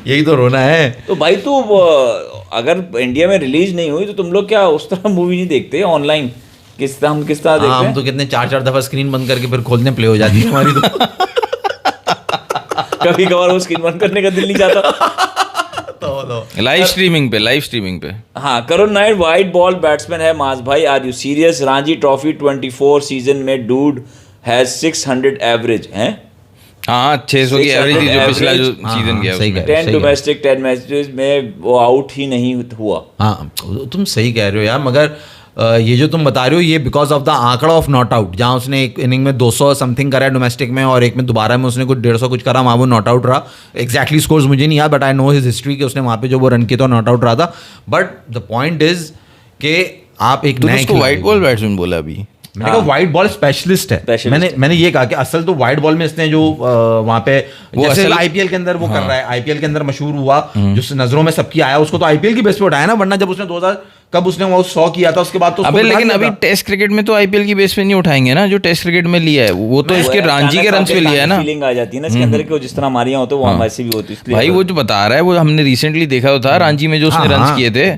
यही तो रोना है। तो भाई तू अगर इंडिया में रिलीज नहीं हुई तो तुम लोग क्या उस तरह मूवी नहीं देखते ऑनलाइन? किस तरह देखते हम हैं? तो कितने 4-4 दफा स्क्रीन बंद करके फिर खोलने प्ले हो जाती है हमारी तो। कभी कभार वो स्क्रीन बंद करने का दिल नहीं चाहता। लाइव स्ट्रीमिंग पे हाँ, Karun Nair white ball batsman है मास भाई, are you serious? Ranji trophy 24 season में डूड हैज 600 एवरेज है। हाँ 600 की एवरेज थी जो पिछला जो हाँ, सीजन गया सही उसमें। कह 10 डोमेस्टिक 10 मैचेस में वो आउट ही नहीं हुआ। हाँ तुम सही कह रहे हो यार, मगर ये जो तुम बता रहे हो ये बिकॉज ऑफ द आंकड़ा ऑफ नॉट आउट, जहाँ उसने एक इनिंग में 200 समथिंग करा है डोमेस्टिक में और एक में दोबारा में उसने कुछ 150 कुछ करा, वहाँ वो नॉट आउट रहा। एक्जैक्टली स्कोर्स मुझे नहीं याद, but I know his history कि उसने वहाँ पे जो वो रन किया था नॉट आउट रहा था। बट द पॉइंट इज कि आप एक तूने नए उसको व्हाइट बॉल बैट्समैन बोला अभी। मैंने कहा वाइट बॉल स्पेशलिस्ट है। मैंने ये कहा कि असल तो वाइट बॉल में इसने जो वहाँ पे जैसे आईपीएल के अंदर वो कर रहा है, आईपीएल के अंदर मशहूर हुआ, जो नजरों में सबकी आया, उसको तो आईपीएल की बेस पे उठाया ना, वरना जब उसने 2000 कब उसने वो 100 किया था उसके बाद तो अबे लेकिन अभी टेस्ट क्रिकेट में तो आईपीएल की बेस पे नहीं उठाएंगे ना, जो टेस्ट क्रिकेट में लिया है वो तो इसके रणजी के रन पे लिया है ना। फीलिंग आ जाती है ना इसके अंदर कि जिस तरह हमारे यहाँ होते वो वैसे भी होती है। भाई वो जो बता रहा है वो हमने रिसेंटली देखा था रणजी में जो उसने रन किए थे,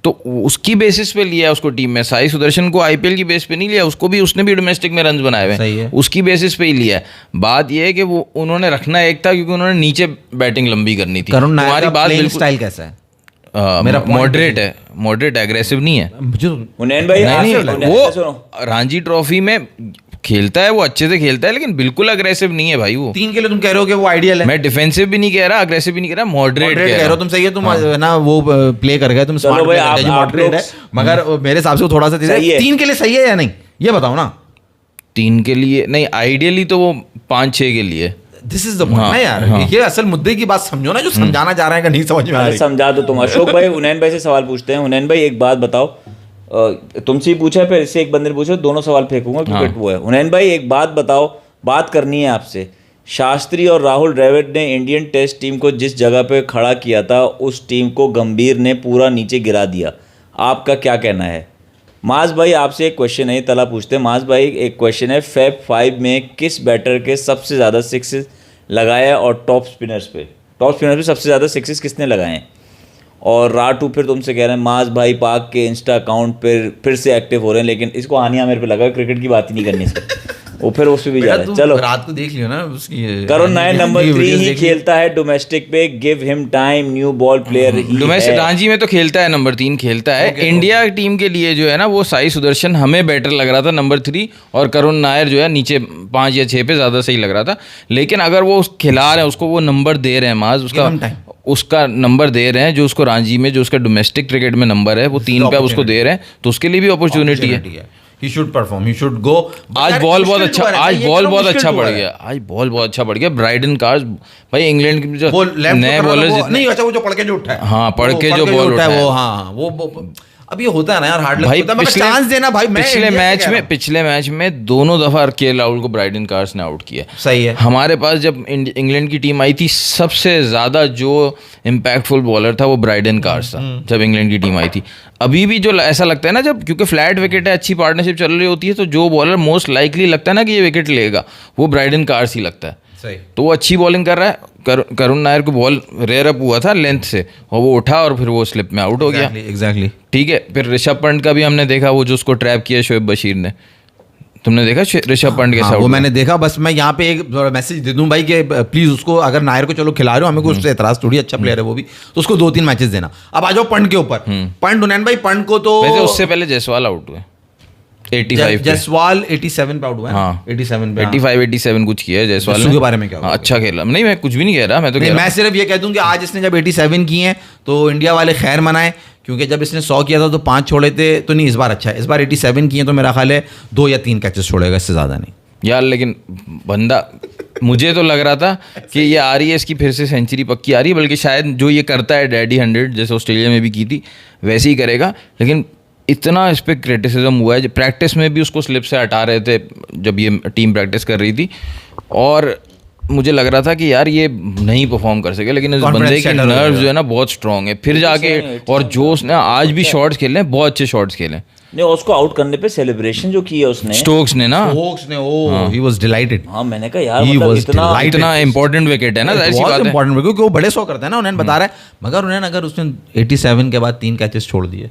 तो उसकी बेसिस पे लिया है उसको टीम में। साई सुदर्शन को आईपीएल की बेस पे नहीं लिया, उसको भी उसने भी डोमेस्टिक में रन बनाए हुए, उसकी बेसिस पे ही लिया है। बात ये है कि वो उन्होंने रखना एक था क्योंकि उन्होंने नीचे बैटिंग लंबी करनी थी। तुम्हारी बात बिल्कुल स्टाइल कैसा है? मेरा मॉडरेट एग्रेसिव नहीं है। हुनैन भाई नहीं, वो रणजी ट्रॉफी में खेलता है, वो अच्छे से खेलता है, लेकिन बिल्कुल अग्रेसिव नहीं है भाई। वो 3 के लिए तुम कह रहे हो कि वो आइडियल है। मैं डिफेंसिव भी नहीं कह रहा, अग्रेसिव भी नहीं कह रहा, मॉडरेट कह रहा हूं। तुम सही है, तुम ना वो प्ले कर गए, तुम स्मार्ट प्ले कर गए, जो मॉडरेट है, मगर मेरे हिसाब से वो थोड़ा सा 3 के लिए सही है या नहीं, ये बताओ ना। 3 के लिए नहीं, आइडियली तो वो 5-6 के लिए। दिस इज द पॉइंट ना यार, ये असल मुद्दे की बात समझो ना, जो समझाना चाह रहे हैं कि नहीं समझ में आ रही। समझा दो तुम। अशोक भाई हुनैन भाई से सवाल पूछते हैं। हुनैन भाई एक बात बताओ, तुमसे ही पूछा है, फिर इससे एक बंदे ने पूछा, दोनों सवाल फेंकूंगा क्रिकेट वो है। हुनैन भाई एक बात बताओ, बात करनी है आपसे। शास्त्री और राहुल द्रविड़ ने इंडियन टेस्ट टीम को जिस जगह पे खड़ा किया था, उस टीम को गंभीर ने पूरा नीचे गिरा दिया, आपका क्या कहना है? माज भाई आपसे एक क्वेश्चन है, तला पूछते हैं। माज भाई एक क्वेश्चन है, फैब 5 में किस बैटर के सबसे ज़्यादा सिक्सेस लगाया और टॉप स्पिनर्स पे सबसे ज़्यादा सिक्सेस किसने लगाए हैं? और राटू फिर तुमसे कह रहे हैं माज भाई पाक के इंस्टा अकाउंट पर फिर से एक्टिव हो रहे हैं, लेकिन इसको आनिया मेरे पे लगा, क्रिकेट की बात ही नहीं करनी इसको। वो फिर उस पे भी जा रहा है। चलो रात को देख लियो ना उसकी। करुण नायर नंबर 3 ही खेलता है डोमेस्टिक पे, give him time, new ball player ही डोमेस्टिक रणजी में तो खेलता है, नंबर 3 खेलता है। इंडिया टीम के लिए जो है ना, वो साई सुदर्शन हमें बेटर लग रहा था नंबर 3, और करुण नायर जो है नीचे 5 या 6 पे ज़्यादा सही लग रहा था। लेकिन अगर वो खिला रहे हैं, उसको वो नंबर दे रहे हैं, माज उसका नंबर दे रहे हैं, जो उसको रणजी में जो उसका डोमेस्टिक क्रिकेट में नंबर है वो 3 पे आप उसको दे रहे हैं, तो उसके लिए भी अपॉर्चुनिटी है। He should perform, he should go. आज बॉल बहुत अच्छा पड़ गया। ब्राइडन कार्स भाई इंग्लैंड के जो नए बॉलर नहीं, अच्छा वो जो पढ़ के जो उठा है, हाँ पढ़ के जो बॉल उठा है वो, हाँ वो अब ये होता है ना यार, हार्ड भाई चांस देना भाई। पिछले मैच में दोनों दफा केएल राहुल को ब्राइडन कार्स ने आउट किया। सही है। हमारे पास जब इंग्लैंड की टीम आई थी, सबसे ज्यादा जो इम्पैक्टफुल बॉलर था वो ब्राइडन कार्स था जब इंग्लैंड की टीम आई थी। अभी भी जो ऐसा लगता है ना, जब क्योंकि फ्लैट विकेट है, अच्छी पार्टनरशिप चल रही होती है, तो जो बॉलर मोस्ट लाइकली लगता है ना कि ये विकेट लेगा, वो ब्राइडन कार्स ही लगता है। सही। तो वो अच्छी बॉलिंग कर रहा है। करुण नायर को बॉल रेयर अप हुआ था लेंथ से, और वो उठा और फिर वो स्लिप में आउट हो गया। एग्जैक्टली ठीक है। फिर ऋषभ पंत का भी हमने देखा, वो जो उसको ट्रैप किया शोएब बशीर ने, तुमने देखा ऋषभ पंत के साथ? वो मैंने देखा। बस मैं यहाँ पे एक मैसेज दे दूं भाई कि प्लीज उसको, अगर नायर को चलो खिला रहे हो, हमें कोई उससे एतराज थोड़ी, अच्छा प्लेयर है वो भी, तो उसको 2-3 मैचेस देना। अब आ जाओ पंत के ऊपर। पंत हुनैन भाई, पंत को तो वैसे उससे पहले जायसवाल आउट हुए। 85 पे। जायसवाल 87 पे आउट हुआ है। हाँ 87 पे। 85-87 कुछ किया है जायसवाल जस्सू ने। के बारे में क्या हाँ, अच्छा खेला। नहीं मैं कुछ भी नहीं कह रहा, मैं तो कह नहीं, रहा मैं सिर्फ ये कह दूं कि आज इसने जब 87 किए हैं तो इंडिया वाले खैर मनाएं, क्योंकि जब इसने 100 किया था तो 5 छोड़े थे, तो नहीं इस बार अच्छा है। इस बार 87 किए तो मेरा ख्याल है 2 या 3 कैचेस छोड़ेगा, इससे ज़्यादा नहीं यार। लेकिन बंदा, मुझे तो लग रहा था कि ये आ रही है, इसकी फिर से सेंचुरी पक्की आ रही है, बल्कि शायद जो ये करता है डैडी 100 जैसे ऑस्ट्रेलिया में भी की थी वैसे ही करेगा। लेकिन इतना इस पर क्रिटिसिज्म हुआ है, प्रैक्टिस में भी उसको स्लिप से हटा रहे थे जब ये टीम प्रैक्टिस कर रही थी, और मुझे लग रहा था कि यार ये नहीं परफॉर्म कर सके। लेकिन इस बंदे की नर्व जो है ना बहुत स्ट्रांग है, फिर जाके और जो उसने आज भी शॉट्स खेले हैं, बहुत अच्छे शॉट्स खेले हैं। नहीं, उसको आउट करने पे सेलिब्रेशन जो की है उसने, स्टोक्स ने ना, स्टोक्स ने, ओ ही वाज डिलाइटेड। हाँ मैंने कहा यार He मतलब was delighted. इतना इंपॉर्टेंट विकेट है ना, ऐसी बात है। इंपॉर्टेंट विकेट, क्योंकि वो बड़े 100 करते हैं ना, उन्हें बता रहा है। मगर उन्हें अगर उसने 87 के बाद 3 कैचेस छोड़ दिए।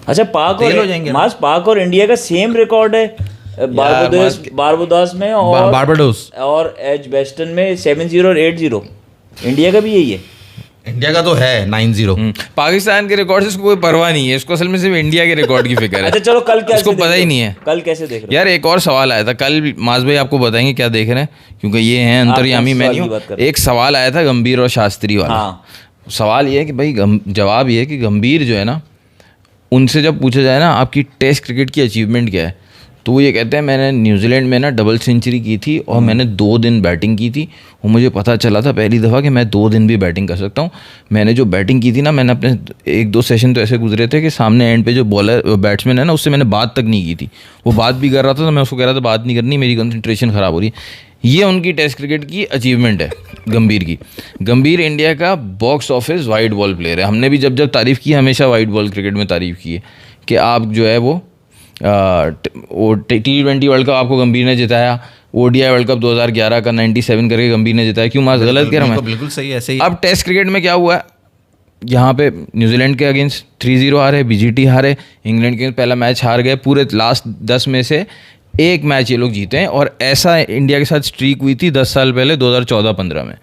अच्छा, पाक और इंडिया का सेम रिकॉर्ड है बारबाडोस में और एजबेस्टन में 70 और 80। इंडिया का भी यही है। इंडिया का तो है 90। पाकिस्तान के रिकॉर्ड से इसको कोई परवाह नहीं है, इसको असल में सिर्फ इंडिया के रिकॉर्ड की फिक्र है। अच्छा चलो, कल क्या इसको पता ही नहीं है कल कैसे देख रहे हो? यार एक और सवाल आया था कल, माज भाई आपको बताएंगे क्या देख रहे हैं, क्योंकि ये हैं अंतर्यामी। मैं नहीं हूँ। एक सवाल आया था गंभीर और शास्त्री वाला। सवाल ये है कि भाई जवाब ये है कि गंभीर जो है ना, उनसे जब पूछा जाए ना आपकी टेस्ट क्रिकेट की अचीवमेंट क्या है, तो वो ये कहते हैं मैंने न्यूजीलैंड में ना डबल सेंचुरी की थी और मैंने 2 दिन बैटिंग की थी, और मुझे पता चला था पहली दफ़ा कि मैं 2 दिन भी बैटिंग कर सकता हूँ। मैंने जो बैटिंग की थी ना, मैंने अपने 1-2 सेशन तो ऐसे गुजरे थे कि सामने एंड पे जो बैट्समैन है ना, उससे मैंने बात तक नहीं की थी। वो बात भी कर रहा था तो मैं उसको कह रहा था बात नहीं करनी, मेरी कंसंट्रेशन ख़राब हो रही है। ये उनकी टेस्ट क्रिकेट की अचीवमेंट है गंभीर की। गंभीर इंडिया का box office wide ball player है। हमने भी जब तारीफ़ की, हमेशा वाइड बॉल क्रिकेट में तारीफ़ की है कि आप जो है वो T20 वर्ल्ड कप आपको गंभीर ने जिताया, ODI वर्ल्ड कप 2011 का 97 करके गंभीर ने जिताया। क्यों मास गलत कह रहा हूँ? बिल्कुल सही, ऐसे ही। अब टेस्ट क्रिकेट में क्या हुआ है, यहाँ पे न्यूजीलैंड के अगेंस्ट 3-0 हारे, BGT हारे, इंग्लैंड के पहला मैच हार गए, पूरे लास्ट 10 में से 1 मैच ये लोग जीते हैं। और ऐसा इंडिया के साथ स्ट्रीक हुई थी 10 साल पहले 2014-15 में,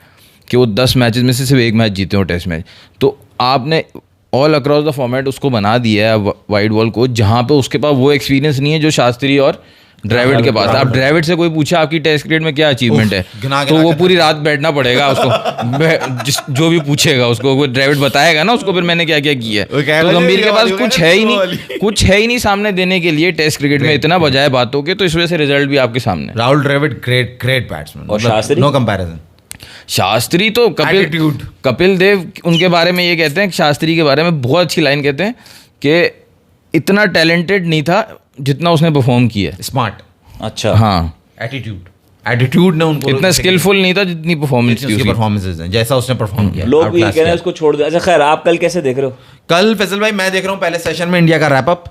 कि वो 10 मैचेस में से सिर्फ 1 मैच जीते हो टेस्ट मैच। तो आपने ऑल अक्रॉस द फॉर्मेट उसको बना दिया है वाइड बॉल को, जहाँ पे उसके पास वो एक्सपीरियंस नहीं है जो शास्त्री और ड्रेविड के पास है। अब ड्रेविड से कोई पूछा आपकी टेस्ट क्रिकेट में क्या अचीवमेंट है, तो वो पूरी रात बैठना पड़ेगा उसको। जो भी पूछेगा उसको, वो ड्रेविड बताएगा ना उसको फिर मैंने क्या क्या किया है। तो गंभीर के पास कुछ है ही नहीं सामने देने के लिए टेस्ट क्रिकेट में, इतना बजाय बातों के। तो इस वजह से रिजल्ट भी आपके सामने। राहुल ड्रेविड ग्रेट बैट्समैन, और शास्त्री नो कंपैरिजन। शास्त्री तो कपिल देव उनके बारे में ये कहते हैं, शास्त्री के बारे में बहुत अच्छी लाइन कहते हैं कि इतना टैलेंटेड नहीं था जितना उसने परफॉर्म किया। स्मार्ट, अच्छा, हाँ, एटीट्यूड ने उनको इतना स्किलफुल नहीं था जितनी परफॉर्मेंस थी, परफॉर्मेंसेस हैं जैसा उसने परफॉर्म किया। लोग भी कह रहे हैं उसको छोड़ दो। अच्छा खैर, आप कल कैसे देख रहे हो? कल फैसल भाई मैं देख रहा हूँ पहले सेशन में इंडिया का रैप अप।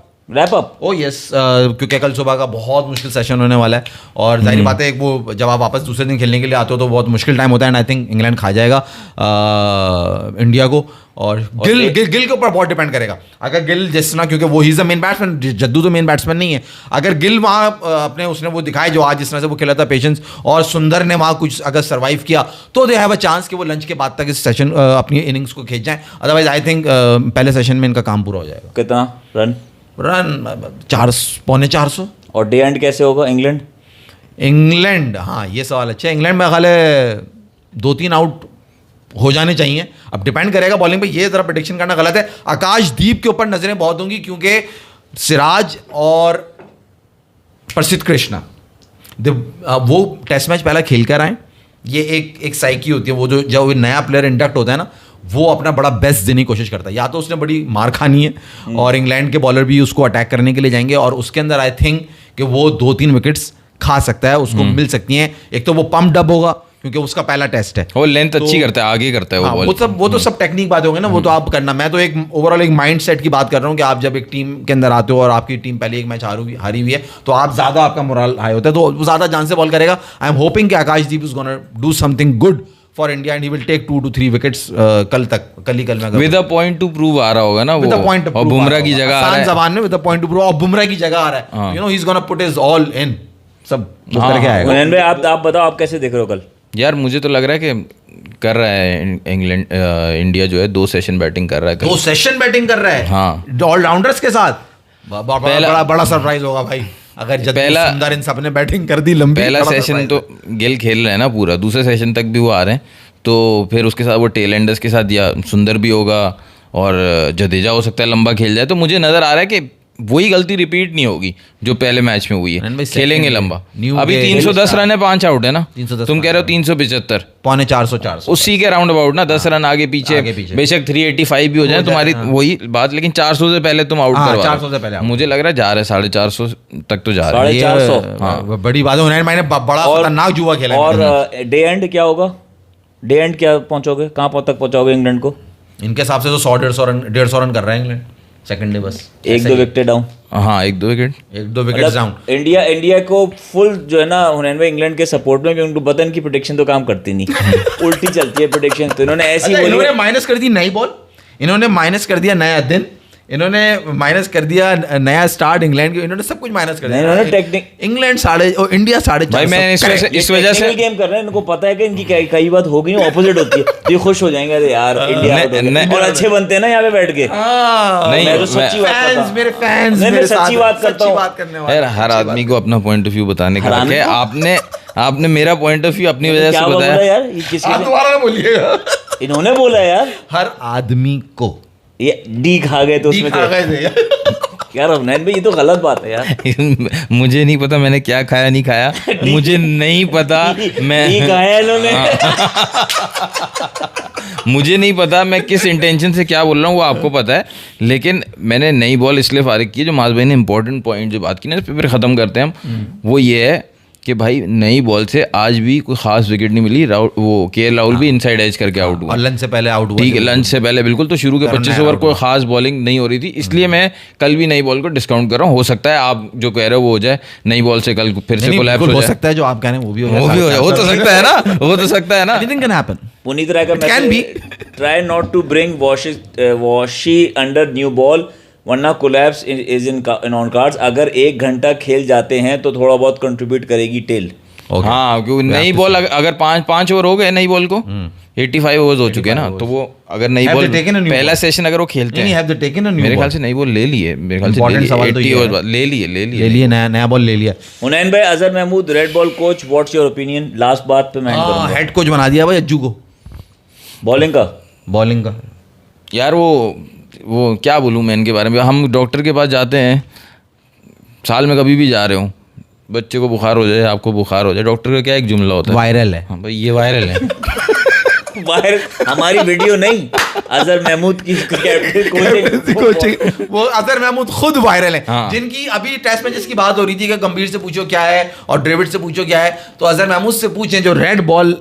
ओ यस, क्योंकि कल सुबह का बहुत मुश्किल सेशन होने वाला है, और जाहिर बात है वो जब आप वापस दूसरे दिन खेलने के लिए आते हो तो बहुत मुश्किल टाइम होता है। एंड आई थिंक इंग्लैंड खा जाएगा इंडिया को, और गिल के ऊपर बहुत डिपेंड करेगा। अगर गिल जिस ना, क्योंकि वो he is the main batsman, Jaddu तो मेन बैट्समैन नहीं है। अगर गिल वहाँ अपने उसने वो दिखाए जो आज जिस तरह से वो खेला था, पेशेंस, और सुंदर ने वहाँ कुछ अगर सर्वाइव किया, तो दे हैव अ चांस कि वो लंच के बाद तक इस सेशन अपनी इनिंग्स को खींच जाए। अदरवाइज आई थिंक पहले सेशन में इनका काम पूरा हो जाएगा। कितना रन 400-450। और डे एंड कैसे होगा? इंग्लैंड, हाँ ये सवाल अच्छा है। इंग्लैंड में ख्याल है 2-3 आउट हो जाने चाहिए। अब डिपेंड करेगा बॉलिंग पे, ये ज़रा प्रेडिक्शन करना गलत है। आकाशदीप के ऊपर नजरें बहुत होंगी, क्योंकि सिराज और प्रसिद्ध कृष्णा वो टेस्ट मैच पहला खेल कर आए। ये एक साइकी होती है, वो जो नया प्लेयर इंडक्ट होता है ना, वो अपना बड़ा बेस्ट देने की कोशिश करता है। या तो उसने बड़ी मार खानी है और इंग्लैंड के बॉलर भी उसको अटैक करने के लिए जाएंगे, और उसके अंदर आई थिंक कि वो 2-3 विकेट्स खा सकता है, उसको मिल सकती हैं। एक तो वो पंप्ड अप होगा क्योंकि उसका पहला टेस्ट है, वो लेंथ अच्छी करता है, आगे करता है वो बॉल। वो तो सब टेक्निक बात होगी ना, वो तो आप करना। मैं तो एक ओवरऑल एक माइंड सेट की बात कर रहा हूँ कि आप जब एक टीम के अंदर आते हो और आपकी टीम पहले एक मैच हारी हुई है, तो आप ज़्यादा आपका मोरल हाई होता है, तो वो ज़्यादा जान से बॉल करेगा। आई एम होपिंग कि Akashdeep is gonna do something good for India and he will take 2 to 3 wickets कल में। With a point to prove आ रहा होगा ना वो, और बुमराह की जगह आ रहा है, जबान में with a point to prove, और बुमराह की जगह आ रहा है। You know he is gonna put his all in, सब करके आएगा। मुनीन भाई आप बताओ, आप कैसे देख रहे हो कल? यार मुझे तो लग रहा है कि कर रहा है इंडिया जो है 2 सेशन बैटिंग कर रहा है। 2 सेशन बैटिंग कर रहा है, हाँ, ऑलराउंडर्स के साथ। बड़ा सरप्राइज होगा भाई अगर जसप्रीत सुंदर इन सब ने बैटिंग कर दी लंबी। पहला सेशन तो गिल खेल रहे हैं ना पूरा, दूसरे सेशन तक भी वो आ रहे हैं, तो फिर उसके साथ वो टेल एंडर्स के साथ या सुंदर भी होगा और जडेजा हो सकता है लंबा खेल जाए। तो मुझे नज़र आ रहा है कि वही गलती रिपीट नहीं होगी जो पहले मैच में हुई है, खेलेंगे लंबा। अभी 310 रन है, 5 आउट है ना, तुम कह रहे हो 375, पौने 400 उसी के राउंड अबाउट ना, 10 रन आगे पीछे बेशक 385 भी हो जाए तुम्हारी वही बात, लेकिन 400 से पहले तुम आउट करवा 400 से पहले मुझे लग रहा है जा रहे 450 तक तो जा रहे हैं। 450 बड़ी बात है। मैंने बड़ा खतरनाक जुआ खेला। और डे एंड क्या होगा? डे एंड क्या पहुंचोगे, कहाँ तक पहुंचोगे इंग्लैंड को? इनके हिसाब से तो 100-150 रन कर रहे हैं इंग्लैंड सेकंड डे बस, 1-2 विकेट डाउन। हाँ 1-2 विकेट डाउन। इंडिया को फुल जो है ना हुनैन भाई इंग्लैंड के सपोर्ट में, उनको पता इनकी प्रेडिक्शन तो काम करती नहीं उल्टी चलती है प्रेडिक्शन। तो इन्होंने ऐसी बोली, इन्होंने माइनस कर दी नई बॉल, इन्होंने माइनस कर दिया नया दिन, इन्होंने माइनस कर दिया नया स्टार्ट इंग्लैंड के, इन्होंने सब कुछ माइनस कर दिया। इन्होंने टेक्निक इंग्लैंड इंडिया 450। भाई मैं इस वजह से गेम कर रहे हैं, इनको पता है कि इनकी कई बात हो गई ऑपोजिट होती है, तो ये खुश हो जाएंगे अरे यार इंडिया और अच्छे बनते हैं ना यहाँ पे बैठ के। नहीं मैं तो सच्ची बात करता हूं, मेरे फैंस मैं सच्ची बात करता हूं यार, हर आदमी को अपना पॉइंट ऑफ व्यू बताने का हक है। आपने मेरा पॉइंट ऑफ व्यू अपनी वजह से बताया यार, ये किसी दोबारा बोलिएगा। इन्होंने बोला यार हर आदमी को ये डी खा गए तो उसमें यार हुनैन भाई ये तो गलत बात है यार। मुझे नहीं पता मैंने क्या खाया नहीं खाया, मुझे नहीं पता मैं डी खाया इन्होंने मुझे नहीं पता मैं किस इंटेंशन से क्या बोल रहा हूँ, वो आपको पता है। लेकिन मैंने नई बॉल इसलिए फारिग की, जो माज भाई ने इंपॉर्टेंट पॉइंट जो बात की ना, इस पे फिर ख़त्म करते हैं हम। वो ये है कि भाई नई बॉल से आज भी कोई खास विकेट नहीं मिली। वो केएल राहुल भी इनसाइड एज करके आउट हुआ, और लंच से पहले आउट हुआ। ठीक है, लंच से पहले बिल्कुल। तो शुरू के 25 ओवर कोई खास बॉलिंग नहीं हो रही थी, इसलिए मैं कल भी नई बॉल को डिस्काउंट कर रहा हूँ। हो सकता है आप जो कह रहे हो वो हो जाए, नई बॉल से कल फिर से कोलैप्स हो सकता है, जो आप कह रहे हैं वो भी हो तो सकता है ना, हो तो सकता है ना। Anything can happen. Puneet Rai का message, try not to bring Washi under new ball वरना collapse is in on cards. अगर 1 घंटा खेल जाते हैं तो थोड़ा बहुत कंट्रीब्यूट करेगी टेल। हाँ, क्योंकि नई बॉल अगर 5 ओवर हो गए नई बॉल को, 85 ओवर्स हो चुके हैं ना, तो वो अगर नई बॉल पहला सेशन अगर वो खेलते हैं, मेरे ख्याल से नई बॉल ले लिए, मेरे ख्याल से 80 ओवर ले लिए नया बॉल ले लिया। हुनैन भाई, Azhar Mahmood red ball coach, what's your opinion? Last बात पे मैं हेड कोच बना दिया भाई अज्जू को बॉलिंग का। यार वो क्या बोलूँ मैं इनके बारे में। हम डॉक्टर के पास जाते हैं, साल में कभी भी जा रहे हो, बच्चे को बुखार हो जाए, आपको बुखार हो जाए, डॉक्टर का क्या एक जुमला होता है, वायरल है। हाँ भाई, ये वायरल है। वायरल हमारी वीडियो नहीं, अजहर महमूद की कोचिंग, वो अजहर महमूद खुद वायरल है। हाँ। जिनकी अभी टेस्ट मैचेस की बात हो रही थी कि गंभीर से पूछो क्या है और ड्रेविड से पूछो क्या है, तो अजहर महमूद से पूछें जो रेड बॉल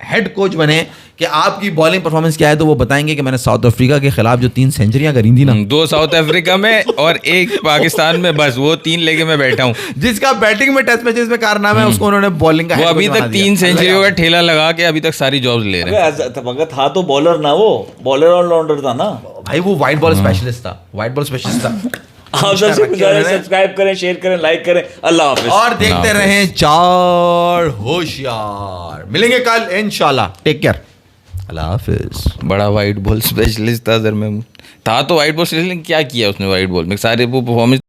हेड कोच बने कि आपकी बॉलिंग परफॉर्मेंस क्या है, तो वो बताएंगे कि मैंने साउथ अफ्रीका के खिलाफ जो 3 सेंचुरियां करी थी ना, 2 साउथ अफ्रीका में और 1 पाकिस्तान में, बस वो 3 लेके मैं बैठा हूँ। जिसका बैटिंग में टेस्ट मैचेस में कारनामा है, उसको उन्होंने बॉलिंग का वो अभी तक 3 सेंचुरियों का ठेला लगा के अभी तक सारी जॉब्स ले रहे हैं। था तो बॉलर ना, वो बॉलर ऑलराउंडर था ना भाई, वो वाइट बॉल स्पेशलिस्ट था, वाइट बॉल स्पेशलिस्ट था। आप सबसे सब्सक्राइब करें, शेयर करें, लाइक करें। अल्लाह हाफिज। और देखते रहें 4 होशियार। मिलेंगे कल इंशाल्लाह। टेक केयर, अल्लाह हाफिज। बड़ा वाइट बॉल स्पेशलिस्ट था अजहर महमूद, था तो वाइट बॉल स्पेशलिस्ट, क्या किया उसने वाइट बॉल में, सारे वो परफॉर्मेंस